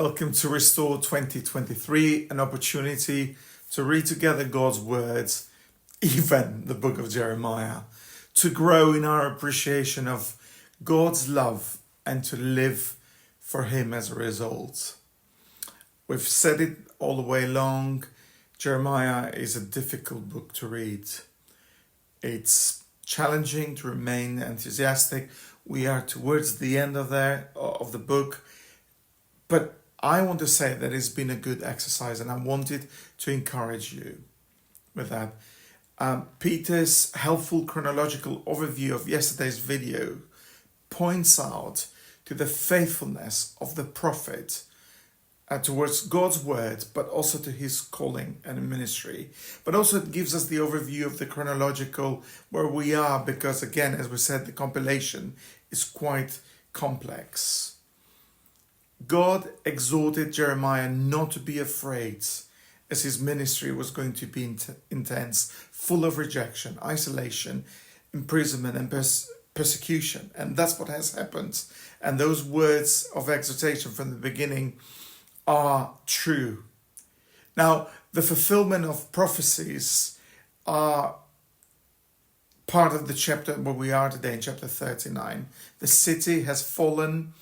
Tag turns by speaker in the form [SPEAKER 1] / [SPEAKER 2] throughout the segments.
[SPEAKER 1] Welcome to Restore 2023, an opportunity to read together God's words, even the book of Jeremiah, to grow in our appreciation of God's love and to live for Him as a result. We've said it all the way along, Jeremiah is a difficult book to read. It's challenging to remain enthusiastic. We are towards the end of the book, but I want to say that it's been a good exercise and I wanted to encourage you with that. Peter's helpful chronological overview of yesterday's video points out to the faithfulness of the prophet towards God's word, but also to his calling and ministry. But also it gives us the overview of the chronological where we are, because again, as we said, the compilation is quite complex. God exhorted Jeremiah not to be afraid, as his ministry was going to be intense, full of rejection, isolation, imprisonment and persecution. And that's what has happened. And those words of exhortation from the beginning are true. Now, the fulfillment of prophecies are part of the chapter where we are today, in chapter 39. The city has fallen.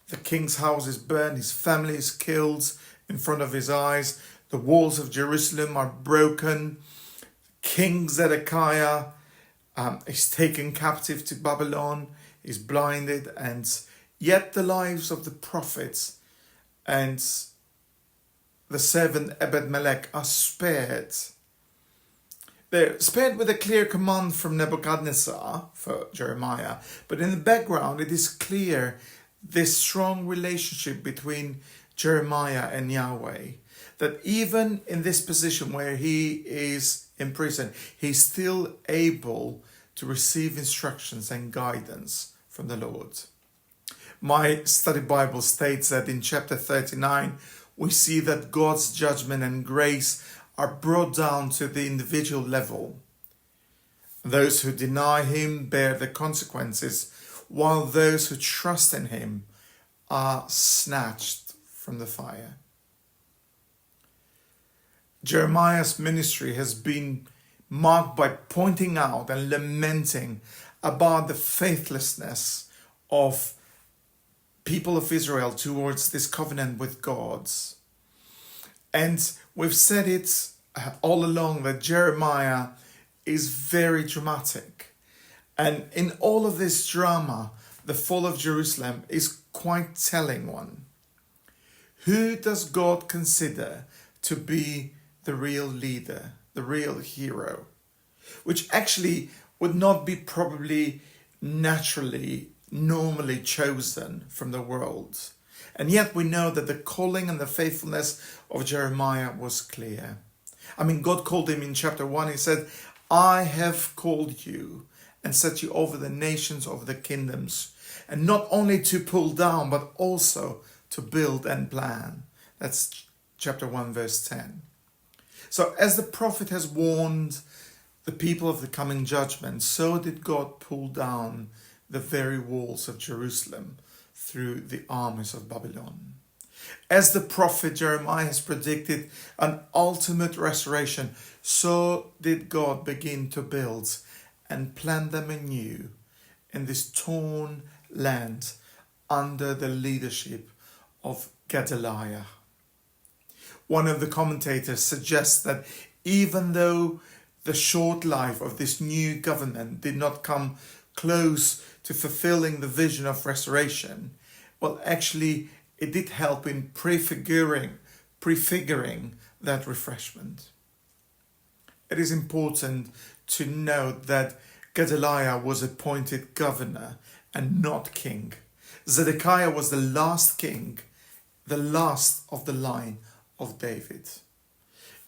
[SPEAKER 1] The king's house is burned, his family is killed in front of his eyes. The walls of Jerusalem are broken. King Zedekiah is taken captive to Babylon, is blinded, and yet the lives of the prophets and the servant Ebed-Melech are spared. They're spared with a clear command from Nebuchadnezzar for Jeremiah, but in the background it is clear this strong relationship between Jeremiah and Yahweh, that even in this position where he is in prison, he's still able to receive instructions and guidance from the Lord. My study Bible states that in chapter 39, we see that God's judgment and grace are brought down to the individual level. Those who deny him bear the consequences, while those who trust in him are snatched from the fire. Jeremiah's ministry has been marked by pointing out and lamenting about the faithlessness of people of Israel towards this covenant with God. And we've said it all along that Jeremiah is very dramatic. And in all of this drama, the fall of Jerusalem is quite telling one. Who does God consider to be the real leader, the real hero? Which actually would not be probably normally chosen from the world. And yet we know that the calling and the faithfulness of Jeremiah was clear. I mean, God called him in chapter 1. He said, I have called you and set you over the nations, over the kingdoms, and not only to pull down, but also to build and plan. That's chapter 1, verse 10. So as the prophet has warned the people of the coming judgment, so did God pull down the very walls of Jerusalem through the armies of Babylon. As the prophet Jeremiah has predicted an ultimate restoration, so did God begin to build and plant them anew in this torn land under the leadership of Gedaliah. One of the commentators suggests that even though the short life of this new government did not come close to fulfilling the vision of restoration, well, actually it did help in prefiguring that refreshment. It is important to note that Gedaliah was appointed governor and not king. Zedekiah was the last king, the last of the line of David.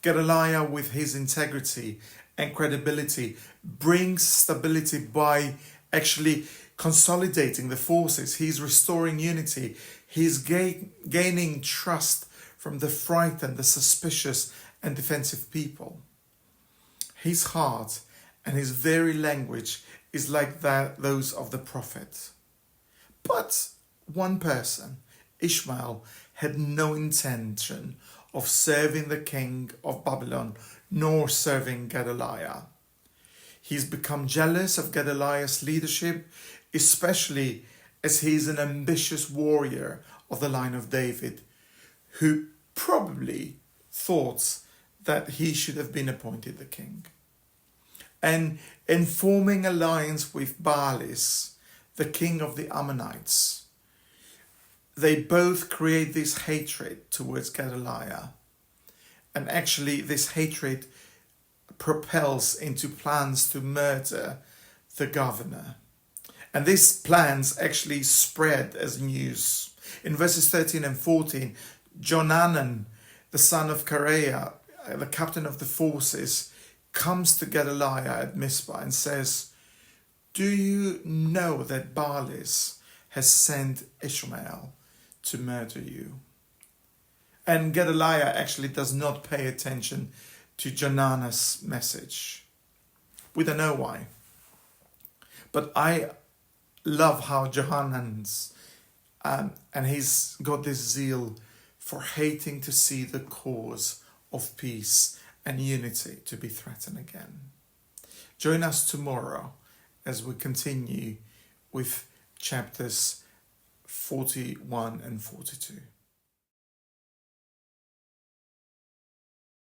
[SPEAKER 1] Gedaliah, with his integrity and credibility, brings stability by actually consolidating the forces. He's restoring unity. He's gaining trust from the frightened, the suspicious and defensive people. His heart and his very language is like those of the prophet. But one person Ishmael had no intention of serving the king of Babylon nor serving Gedaliah. He's become jealous of Gedaliah's leadership, especially as he's an ambitious warrior of the line of David, who probably thought that he should have been appointed the king. And in forming alliance with Baalis, the king of the Ammonites, they both create this hatred towards Gedaliah. And actually this hatred propels into plans to murder the governor. And these plans actually spread as news. In verses 13 and 14, Johanan, the son of Kareah, the captain of the forces, comes to Gedaliah at Mizpah and says, "Do you know that Baalis has sent Ishmael to murder you?" And Gedaliah actually does not pay attention to Johanan's message. We don't know why. But I love how Johanan's and he's got this zeal for hating to see the cause of peace and unity to be threatened again. Join us tomorrow as we continue with chapters 41 and 42.